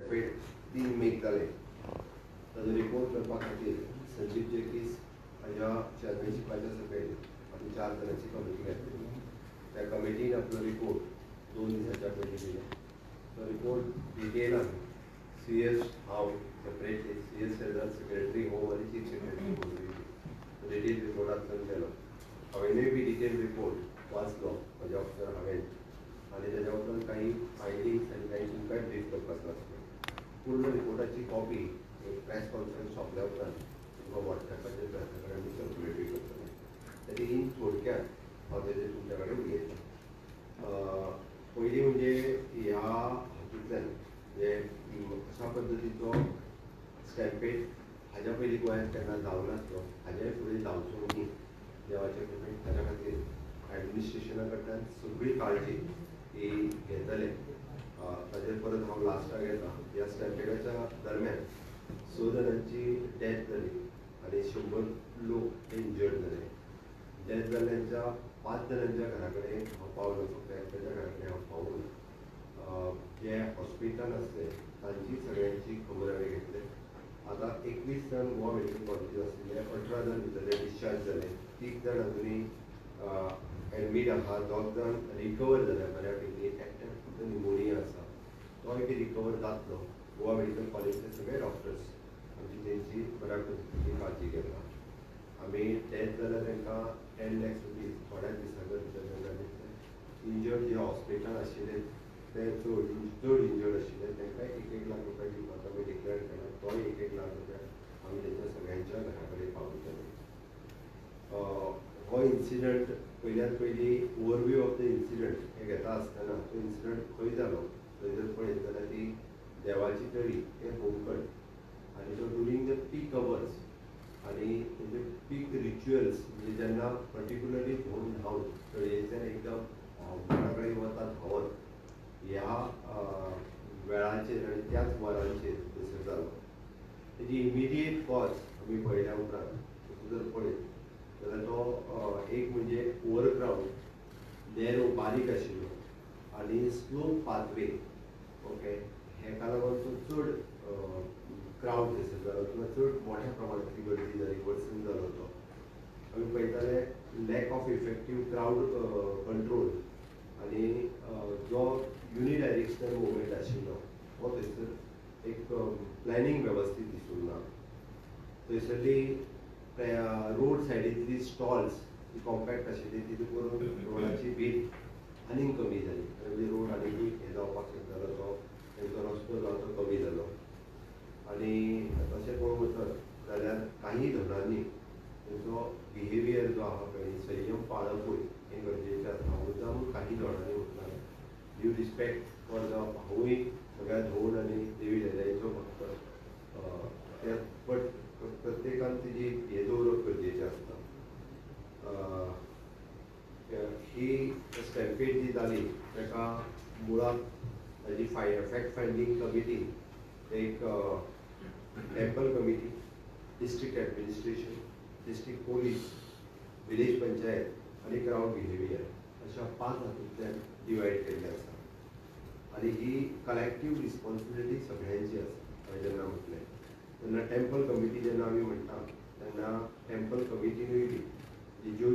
स्टॅम्पेड 3 make जाले. ताजो report करपा खातीर संजीव जेकीस हाज्या चॅरमनशिपाच्या सकयल आमी 4 जाणांची कमिटी घातली. त्या कमिटीन आपलो रिपोर्ट 2 दिसांच्या पयलीं दिलो. तो रिपोर्ट डिटेलान CS हांव separately CS general secretary home आनी चीफ सेक्रेटरी डिटेल रिपोर्टांतल्यान केलो. हांवेनूय बी डिटेल रिपोर्ट वाचलो म्हज्या ऑफिसार हांवेन आनी तेज्या उपरांत काही फायलिंग्स आनी काही तुमकांय ब्रीफ करपाक आसलें. पूर्ण रिपोर्टाची कॉपी प्रेस कॉन्फरन्स सोंपल्या उपरांत तुमकां वॉट्सॅपाचेर तुमच्या कडेन आमी सर्क्युलेटूय करतले. ताची इन थोडक्यात हांव तेजेर तुमच्या कडेन उलयतां. पयलीं म्हणजे ह्या हातूंतल्यान जे अशा पद्दतीचो स्टॅम्पेड हाज्या पयलीं गोंयांत केन्ना जावं नासलो, हाज्याय फुडें जावचो न्ही देवाचे कृपेन. ताच्या खातीर एडमिनिस्ट्रेशना कडल्यान सगळी काळजी ही घेतले. ताजेर परत हांव लास्टाक येता. ह्या स्टॅम्पेडाच्या दरम्यान 6 जाणांची डेथ जाली आनी 100 लोक इंजर्ड जाले. डेथ जाल्ल्यांच्या 5 जाणांच्या घरा कडेन हांव पावलो. फक्त एकट्याच्या घरा कडेन हांव पावून जे हॉस्पिटल आसले तांची सगळ्यांची खबर हांवें घेतली. आतां 21 जाण गोवा मेडिकल कॉलेजीस आशिल्ले, 18 जाण भितरले डिस्चार्ज जाले. 30 जाण अजुनूय एडमीट आहा. 2 जाण रिकवर जाल्या बऱ्या पैकी. एकट्याक फक्त निमोनिया आसा, तोय बी रिकवर जातलो. गोवा मेडिकल कॉलेजचे सगळे डॉक्टर्स आमची तेंची बऱ्या पद्दतीची काळजी घेता. आमी डेथ जाल्यार तांकां 10 lakhs रुपीज थोड्याच दिसां भितर तांकां दितले. इंजर्ड जे हॉस्पिटल आशिल्ले ते चड इंजर्ड आशिल्ले तांकां 1-1 लाख रुपया दिवपाचो आमी डिक्लेअर केला. तोय 1-1 लाख रुपया आमी तेंच्या सगळ्यांच्या घरा कडेन पावयतले. हो इन्सिडंट पयल्यात पयली ओवरव्यू ऑफ द इन्सिडंट हे घेता आसतना तो इन्सिडंट खंय जालो थंय जर पळयत जाल्यार ती देवाची तळी हे होमखंड आनी तो ड्युरींग द पीक अवर्स आनी म्हणजे पीक रिच्युअल्स म्हणजे जेन्ना पर्टिक्युलरली धोंड धांवन तळयेंतल्यान एकदम घरा कडेन वता धांवत ह्या वेळाचेर आनी त्याच वरांचेर थंयसर जालो. तेजी इमिडिएट कॉज आमी पळयल्या उपरांत जर पळयत जाल्यार तो एक म्हणजे ओवरक्रावड नॅरो बारीक आशिल्लो आनी स्लोप पाथवे. ओके, हेका लागून तो चड क्रावड थंयसर जालो किंवा चड मोठ्या प्रमाणांतली गर्दी जाली, वर्सन जालो तो. आमी पळयताले lack of effective crowd control आनी जो युनिडायरेक्शनल मुवमेंट आशिल्लो हो थंयसर एक प्लॅनिंग वेवस्थीत दिसूंक ना. थंयसरली रोड सायडींतली स्टॉल्स जी कॉम्पॅक्ट आशिल्ली तितून करून रोडाची बीट आनीक कमी जाली. म्हणजे रोड आनीकूय हे जावपाक शकतालो, तो तेंचो रस्तो जो आसा तो कमी जालो. आनी तशें पळोवंक वचत जाल्यार काही धर्नांनी तेंचो बिहेवियर जो आहा पळय संयम पाळपूय हें गरजेचें आसा. मुद्दामूच काही धोरणांनी उरना. ड्यू रिस्पेक्ट फॉर द हांवूय सगळ्या धोंड आनी देवी देसाईचो भक्त बट प्रत्येकान तेजी हे दवरप गरजेचें आसता. ही स्टॅम्पेड जी जाली ताका मुळात ताजी फॅक्ट फायंडींग कमिटी एक temple committee, district administration, district police, village panchayat आनी क्रावड बिहेवियर अशा 5 हातूंतल्यान डिवायड केल्ले आसा. आनी ही कलेक्टीव रिस्पॉन्सिबिलिटी सगळ्यांची आसा. हांवें जेन्ना म्हटलें तेन्ना टेंपल कमिटी जेन्ना आमी म्हणटा तेन्ना टेंपल कमिटीनूय बी ज्यो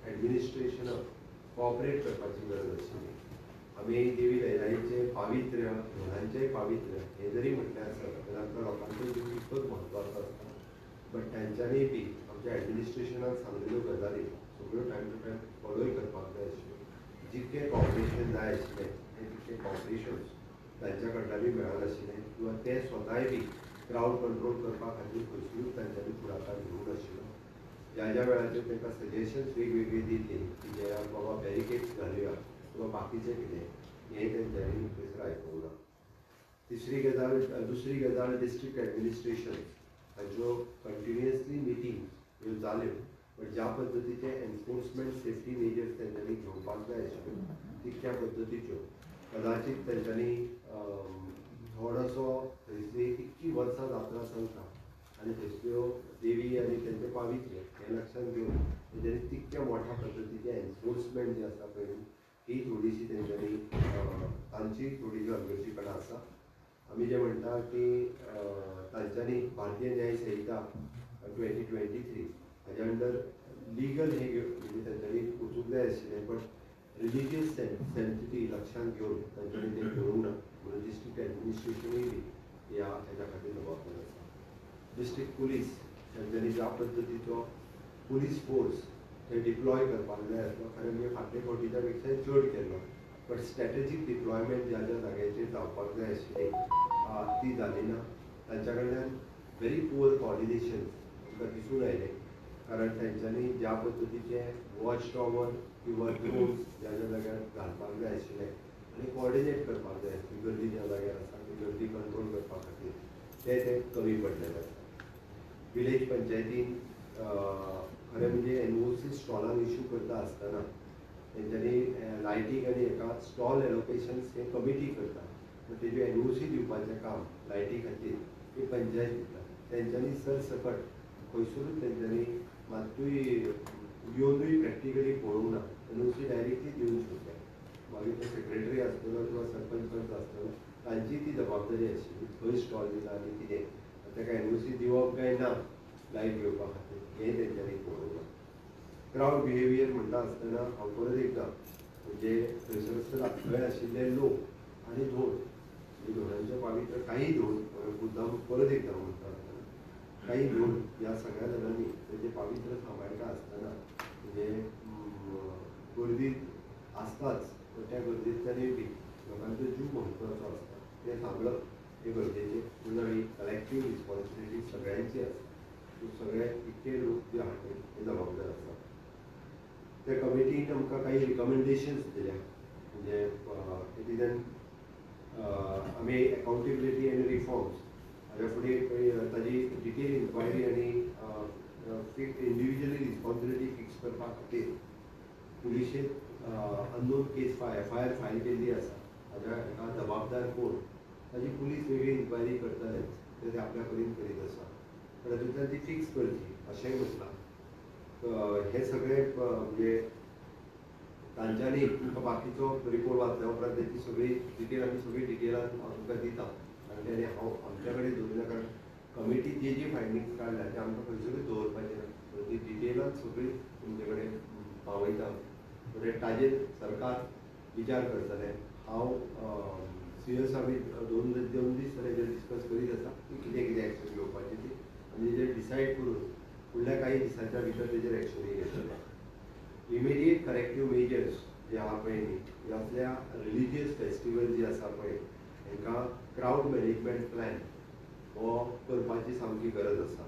एडमिनिस्ट्रेशनाक कॉपरेट करपाची गरज आशिल्ली. आमी देवी लयराईचें पावित्र्य, धोंडांचेंय पावित्र्य हें जरी म्हटलें आसत जाल्यार आमच्या लोकांचो जीव तितकोच म्हत्वाचो आसता. बट तांच्यांनी बी आमच्या एडमिनिस्ट्रेशनान सांगलेल्यो गजाली सगळ्यो टायम टू टायम फॉलोय करपाक जाय आशिल्ल्यो. जितकें कॉपरेशन जाय आशिल्लें तें तितकें कॉपरेशन्स तांच्या कडल्यानूय मेळनाशिल्लें किंवा ते स्वताय बी क्रावड कंट्रोल करपा खातीर खंयचूच तांच्यांनी फुडाकार घेवंक नाशिल्लो. ज्या ज्या वेळाचेर तांकां सजेशन्स वेगवेगळी दिल्ली की जे बाबा बॅरिकेड्स घालुया किंवा बाकीचें कितें हें तेंच्यांनी थंयसर आयकूंक ना. दुसरी गजाल डिस्ट्रिक्ट एडमिनिस्ट्रेशन हांच्यो कंटिन्युअसली मिटींग ह्यो जाल्यो. बट ज्या पद्दतीचे एनफोर्समेंट सेफ्टी मेजर्स तेंच्यांनी घेवपाक जाय आशिल्ल्यो तितक्या पद्दतीच्यो कदाचीत तेंच्यांनी थोडोसो थंयसली इतकी वर्सां जात्रा चलता आनी थंयसल्यो देवी आनी तेंचें पावित्र्य हें लक्षांत घेवन तेंच्यांनी तितक्या मोठ्या पद्दतीचें एनफोर्समेंट जें आसा पळय ही थोडीशी तेंच्यांनी तांची थोडी हलगर्जीपणां आसा. आमी जे म्हणटा की तांच्यांनी भारतीय न्याय संहिता 2023 हाज्या अंडर लिगल हे म्हणजे तांच्यांनी वचूंक जाय आशिल्लें, बट रिलिजियस सेन्सिटी लक्षांत घेवन तांच्यांनी तें करूंक ना म्हणून डिस्ट्रिक्ट एडमिनिस्ट्रेशनूय बी हेच्या खातीर जबाबदार आसा. डिस्ट्रिक्ट पुलीस तांच्यांनी ज्या पद्दतीचो पुलीस फोर्स थंय डिप्लॉय करपाक जाय आसलो, खरें म्हणजे फाटले फावटीच्या पेक्षाय चड केल्लो, बट स्ट्रॅटेजीक डिप्लॉयमेंट ज्या ज्या जाग्याचेर जावपाक जाय आशिल्ली ती जाली ना. तांच्या कडल्यान व्हेरी पुअर कॉर्डिनेशन आमकां दिसून आयलें, कारण तांच्यांनी ज्या पद्दतीचे वॉच टॉवर किंवा ड्रोन्स ज्या ज्या जाग्यार घालपाक जाय आशिल्ले आनी कॉर्डिनेट करपाक जाय आसली गर्दी ज्या जाग्यार आसा ती गर्दी कंट्रोल करपा खातीर ते कमी पडलेले आसा. विलेज पंचायतीन खरें म्हणजे NOC स्टॉलांक इश्यू करता आसतना तेंच्यांनी लायटीक आनी एका स्टॉल एलोकेशन्स हे कमिटी करता, पूण तेजे NOC दिवपाचें काम लायटी खातीर ही पंचायत दिता. तेंच्यांनी सरसकट खंयसरूच तेंच्यांनी मात्तूय येवनूय प्रॅक्टिकली पळोवंक ना. NOC डायरेक्टली दिवन सोडले. मागीर तो सेक्रेटरी आसतलो किंवा सरपंच आसतलो तांची ती जबाबदारी आशिल्ली खंय स्टॉल दिला आनी कितें ताका NOC दिवप काय ना लायट घेवपा खातीर हें तेंच्यांनी पळोवंक ना. क्रावड बिहेवियर म्हणटा आसतना हांव परत एकदां म्हणजे थंयसर थंय आशिल्ले लोक आनी धोल धोलांच्या पावित्र काही धोल मुद्दाम परत एकदां म्हणटा आसतना काही धोल ह्या सगळ्या जाणांनी तेजे पावित्र सांबाळटा आसतना म्हणजे गर्दीत आसताच, त्या गर्दींतल्यानूय बी लोकांचो जीव म्हत्वाचो आसता तें सांगप हे गरजेचें. पूण ही कलेक्टीव रिस्पॉन्सिबिलिटी सगळ्यांची आसा. सगळे इतके लोक जे आहात ते जबाबदार आसा. त्या कमिटीन आमकां काही रिकमेंडेशन्स दिल्या, म्हणजे तितून आमी अकाउंटेबिलिटी आनी रिफॉर्म्स हाज्या फुडें ताजी डिटेल इन्क्वायरी आनी इंडिविज्युअली रिस्पॉन्सिबिलिटी फिक्स करपा खातीर पुलिशेन अननोन केस FIR फायल केल्ली आसा. हाज्या एका जबाबदार कोण ताजी पुलीस वेगळी इन्क्वायरी करतलेच, ते आपल्या परीन करीत आसा. पण तातूंतल्यान ती फिक्स करची अशेंय म्हटलां. हे सगळे म्हणजे तांच्यांनी तुमकां बाकीचो रिपोर्ट वाचल्या उपरांत तेची सगळी डिटेल आमी सगळी डिटेलान हांव तुमकां दिता आनी तेणे हांव आमच्या कडेन दवरिना, कारण कमिटी जी जी फायंडींग्स काडल्या ते आमकां खंयसरूच दवरपाचें ना. ती डिटेलान सगळी तुमचे कडेन पावयता. ताजेर सरकार विचार करतले. हांव CS आमी दोन दीस जाले डिस्कस करीत आसा की कितें कितें एक्शन घेवपाची ती आनी तेजेर डिसायड करून फुडल्या काही दिसांच्या भितर तेजेर एक्शनूय घेतले. इमिडिएट करेक्टीव मेजर्स जे आहा पळय न्ही, ह्यातल्या रिलिजियस फेस्टिवल जी आसा पळय तांकां क्रावड मॅनेजमेंट प्लॅन हो करपाची सामकी गरज आसा.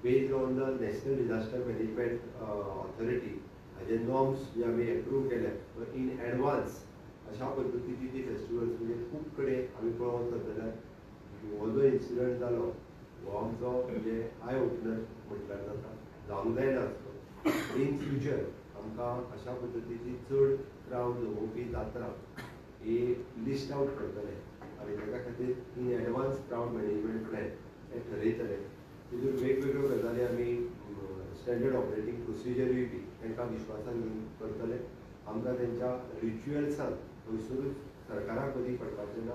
Based on the national disaster management authority हाजे नॉर्म्स जे आमी एप्रूव केल्या इन एडवान्स अशा पद्दतीची जी फेस्टिवल्स म्हणजे खूब कडेन आमी पळोवंक जाल्यार हो जो इन्सिडंट जालो हो आमचो म्हणजे आय ओपनर म्हटल्यार जाता. जावंक जायना आसलो. इन फ्युचर आमकां अशा पद्दतीची चड क्रावड जमोवपी जात्रा ही लिस्ट आउट करतले आनी ताका खातीर in advance crowd management plan हे थरयतले. तितून वेगवेगळ्यो गजाली आमी स्टँडर्ड ऑपरेटींग प्रोसिजरूय बी तांकां विश्वासान घेवन करतले. आमकां तेंच्या रिच्युअल्सान खंयसरूच सरकाराक बरी पडपाचें ना,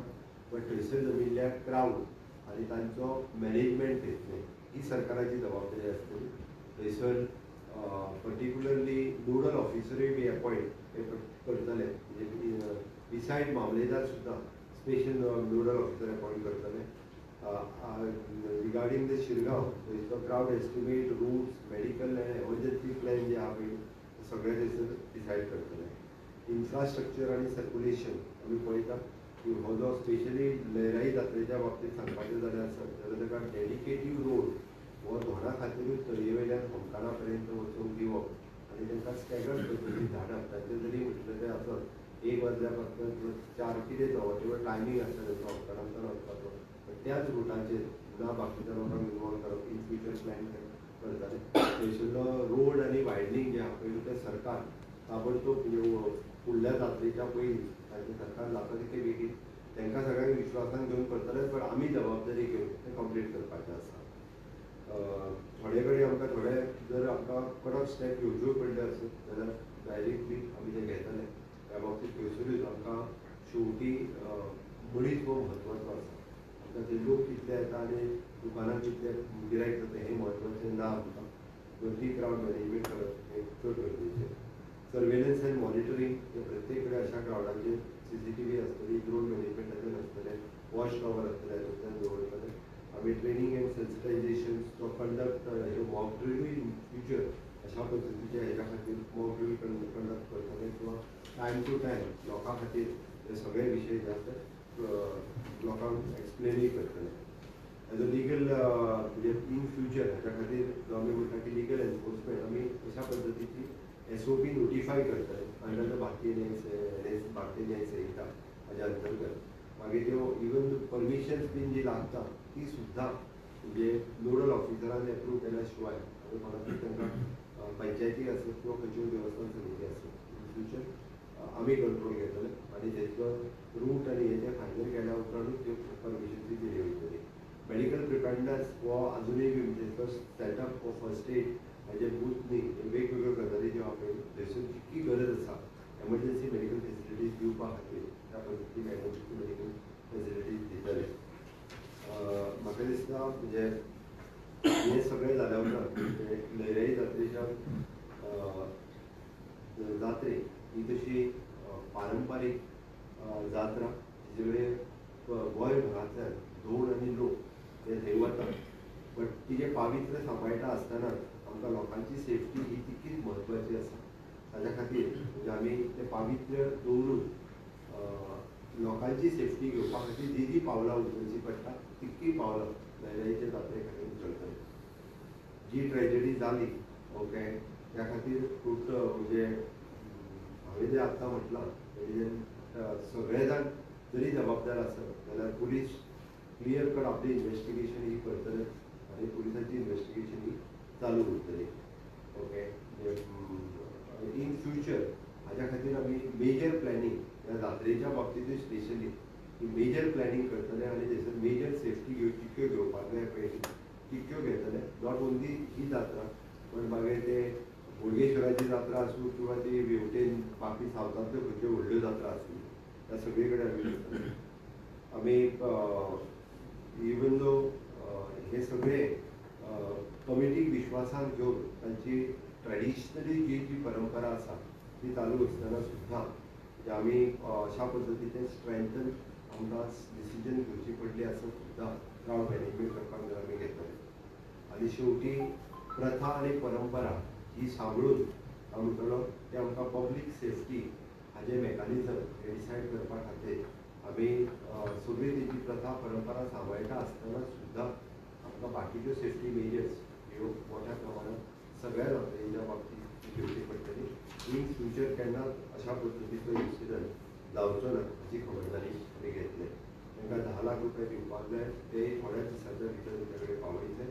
बट थंयसर जमिल्ल्या क्रावड आनी तांचो मॅनेजमेंट घेतले ही सरकाराची जबाबदारी आसतली. थंयसर पर्टिक्युलरली नोडल ऑफिसरूय बी अपॉयंट करतले, म्हणजे बिसायड मामलेदार सुद्दां स्पेशल नोडल ऑफिसर अपॉयंट करतले. रिगार्डींग द शिरगांव थंयचो क्रावड एस्टिमेट रूट्स मेडिकल आनी एमर्जन्सी प्लॅन जे आहा पळय सगळे थंयसर डिसायड करतले. इन्फ्रास्ट्रक्चर आनी सर्क्युलेशन आमी पळयता की हो जो स्पेशली लयराई जात्रेच्या बाबतींत सांगपाचें जाल्यार ताका डेडिकेटीव रोड हो धोणा खातीरूच तळयेवयल्यान होमकाणा पर्यंत वचूंक दिवप आनी तांकां स्टॅगर्ड पद्दतीन धाडप. तांचे जरी म्हटलें तें आसत 1 वरल्या पासून 4 कितें तो वॉटेवर टायमींग आसता तांचो होमकाणांतल्यान वचपाचो, पण त्याच रुटाचेर ना बाकीच्या लोकांक इनवॉल्व करप इन फ्युचर प्लॅन करताले. थंयसरलो रोड आनी वायडनींग जे आहा पळय तें सरकार ताबडतोब म्हणजे फुडल्या जात्रेच्या पयलीं तांचें सरकार जाता तितलें बेगीन तांकां सगळ्यांक विश्वासान घेवन करतलेच, पण आमी जबाबदारी घेवन तें कंप्लीट करपाचें आसा. थोडे कडेन आमकां थोडे जर आमकां कडक स्टेप घेवच्यो पडले आसत जाल्यार डायरेक्टली आमी ते घेतले. त्या बाबतींत थंयसरूच आमकां शेवटी मनीस हो म्हत्वाचो आसा. कितले येता आनी दुकानांत कितले गिरायक जाता हें म्हत्वाचें ना आमकां. गर्दी क्रावड मॅनेजमेंट करप हें चड गरजेचें. सर्वेलन्स एंड मॉनिटरींग हें प्रत्येक कडेन अशा क्रावडाचेर CCTV आसतली, ड्रोन मॅनेजमेंटाचेर आसतलें, वॉच टॉवर आसतले, हातूंतल्यान दवरतले. आमी ट्रेनिंग एंड सेन्सिटायजेशन तो कंडक्ट मॉक ड्रिलूय इन फ्युचर अशा पद्दतीचे हेच्या खातीर मॉक ड्रिल कंडक्ट करतले किंवा टायम टू टायम लोकां खातीर हे सगळे विशय जे आसतात लोकांक एक्सप्लेनूय करतले. एज अ लिगल म्हणजे इन फ्युचर हाच्या खातीर जो आमी म्हणटा की लिगल एनफोर्समेंट आमी अशा पद्दतीची SOP नोटिफाय करतले अंडर द भारतीय न्याय संहिता हाच्या अंतर्गत. मागीर त्यो इवन परमिशन्स बीन जी लागता ती सुद्दां म्हणजे नोडल ऑफिसरान एप्रूव केल्या शिवाय कोणाकूय तांकां पंचायती आसत किंवा खंयच्यो देवस्थान समिती आसत इन फ्युचर आमी कंट्रोल घेतले आनी तेचो रूट आनी हे फायनल केल्या उपरांतूच त्यो परमिशन्स दिली वयतली. मेडिकल प्रिपेर्डनेस हो अजुनूय बी म्हणजे सेटअप ऑफ फर्स्ट एड हाजे बूथ न्ही वेगवेगळ्यो गजाली ज्यो आमी थंयसर जितकी गरज आसा एमर्जन्सी मेडिकल फेसिलिटीज दिवपा खातीर त्या पद्दतीन एमर्जन्सी मेडिकल फेसिलिटीज दितले. म्हाका दिसता म्हणजे हे सगळें जाल्या उपरांत म्हणजे लयराई जात्रेच्या जात्रे ही तशी पारंपारीक जात्रा जिचे कडेन गोंयभरांतल्यान धोड आनी लोक हे थंय वतात. बट तिजे पावित्र्य सांबाळटा आसतना आमकां लोकांची सेफ्टी ही तितकीच म्हत्वाची आसा. ताच्या खातीर म्हणजे आमी तें पावित्र्य दवरून लोकांची सेफ्टी घेवपा खातीर जी पावलां उचलची पडटा तितकी पावलां लयराईचे जात्रे खातीर उचलतले. जी ट्रेजेडी जाली ओके त्या खातीर खूब म्हणजे हांवें जें आत्तां म्हटलां तेजेर सगळे जाण जरी जबाबदार आसत जाल्यार पुलीस क्लियर कट आपली इन्वेस्टिगेशन ही करतलेच आनी पुलिसांची इन्वेस्टिगेशन ही चालू उरतली. ओके इन फ्युचर हाच्या खातीर आमी मेजर प्लॅनिंग ह्या जात्रेच्या बाबतींतूय स्पेशली ही मेजर प्लॅनिंग करतले आनी थंयसर मेजर सेफ्टी कितक्यो घेवपाक जाय पळय तितक्यो घेतले. नॉट ओन्ली ही जात्रा पण मागीर ते बोडगेश्वराची जात्रा आसूं किंवा ती वेवटेन बाकी सावथांतल्यो खंयच्यो व्हडल्यो जात्रा आसूं त्या सगळे कडेन आमी करतले. आमी इवन दो हे सगळे कमिटीक विश्वासान घेवन तांची ट्रेडिशनली जी परंपरा आसा ती चालू आसतना सुद्दां म्हणजे आमी अशा पद्दतीचें स्ट्रेंथन आमकां डिसिजन घेवची पडली आसत सुद्दां क्रावड मॅनेजमेंट करपाक जर आमी घेतले. आनी शेवटी प्रथा आनी परंपरा ही सांबाळून हांव म्हणटलो ते आमकां पब्लीक सेफ्टी हाजे मेकानिजम हे डिसायड करपा खातीर आमी सगळी तेजी प्रथा परंपरा सांबाळटा आसतना सुद्दां आमकां बाकीच्यो सेफ्टी मेजर्स ह्यो मोठ्या प्रमाणांत सगळ्या जात्रेच्या बाबतींत घेवची पडटली. इन फ्युचर केन्ना अशा पद्दतीचो इन्सिडंट जावचो ना हाची खबरदारी आमी घेतले. तांकां 10 लाख रुपया दिवपाक जाय ते थोड्या दिसांच्या भितर तेंचे कडेन पावयतले.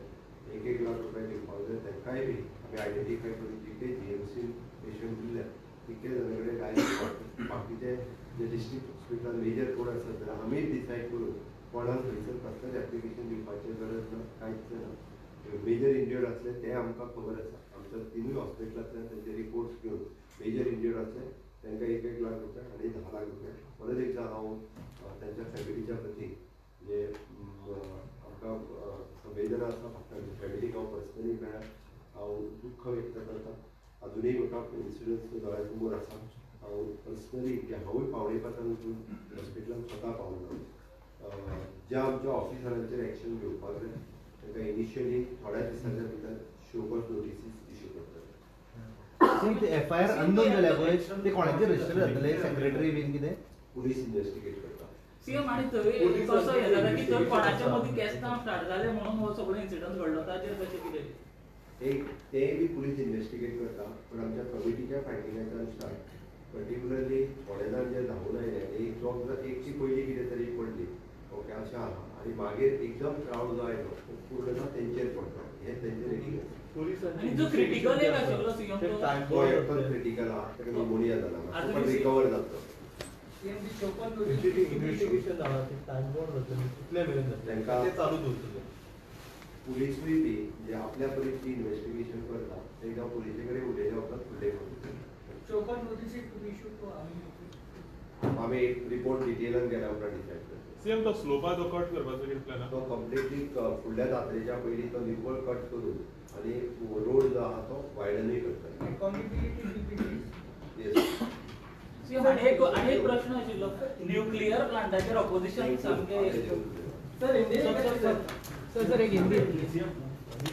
1-1 लाख रुपया दिवपाक जाय तांकांय बी आमी आयडेंटिफाय करून जितके GMC पेशंट दिल्या तितके जाणे कडेन डायरेक्ट बाकीचे जे डिस्ट्रिक्ट हॉस्पिटलान मेजर कोण आसत जाल्यार आमीच डिसायड करून कोणाक थंयसर कसलेंच एप्लिकेशन दिवपाची गरज ना कांयच ना. मेजर इंजर्ड आसले ते आमकां खबर आसा. आमच्या 3 हॉस्पिटलांतल्यान तेंचे रिपोर्ट्स घेवन मेजर इंजर्ड आसले तांकां 1-1 लाख रुपया आनी 10 लाख रुपया. परत एकदां हांव तांच्या फॅमिलीच्या प्रती म्हणजे आमकां संवेदना आसा तांच्या फॅमिलीक हांव पर्सनली मेळ्ळा हांव दुख्ख व्यक्त करतां. अजुनूय म्हाका इन्सिडंट्स दोळ्या समोर आसा. हांव पर्सनली हांवूय पावणेपात्रान वचून हॉस्पिटलान स्वता पावलो. ज्या आमच्या ऑफिसरांचेर एक्शन घेवपाक जाय तांकां इनिशियली थोड्या दिसांच्या भितर शो कॉज नोटिसीस इश्यू करतले. FIR अननोन जाल्या पळय ते कोणाचेर रजिस्टर जातले सेक्रेटरी बीन कितें पुलीस इन्वेस्टिगेट करता. सीएम आणि थंय कसो हे जाता की थंय कोणाच्या मदीं केस्तां स्टार्ट जाले म्हणून हो सगळो इन्सिडंट घडलो ताचेर कशें कितें ते बी पुलीस इन्वेस्टिगेट करता. पण आमच्या कमिटीच्या फायटिंगाच्या अनुसार पर्टिक्युलरली थोडे जाण जे धांवून आयले एक जॉब जर एकची पयली कितें तरी पडली ओके अशें आहा आनी मागीर एकदम क्रावड जो आयलो पूर्ण तेंचेर पडलो हें तेंचे रेडी आणि जो क्रिटिकल एक आशिल्लो सीएम तो एकटोच क्रिटिकल आहा ताका निमोनिया जाला मातसो पण रिकवर जातलो. सीएम दी चोपन इन्व्हेस्टिगेशन जाता ते टाइम बोर्ड जातले कितले मेरेन जातले ते चालू दवरतले. पुलीसूय बी जे आपल्या परीची इन्वेस्टिगेशन करता ते एकदां पुलिसे कडेन उलयल्या उपरांत फुडले करता. चोपन नोटीस टू इश्यू टू आमी एक रिपोर्ट डिटेलान गेल्या उपरांत डिसायड करता. सीएम तो स्लोपा तो कट करपाचो कितें प्लॅन तो कंप्लिटली फुडल्या जात्रेच्या पयलीं तो निव्वळ कट करून आणि रोड जो आहा तो वायडनूय करता. Yes. आणि एक प्रश्न आशिल्लो न्यूक्लियर प्लांटाचेर ऑपोजिशन सामके सर एक हिंदी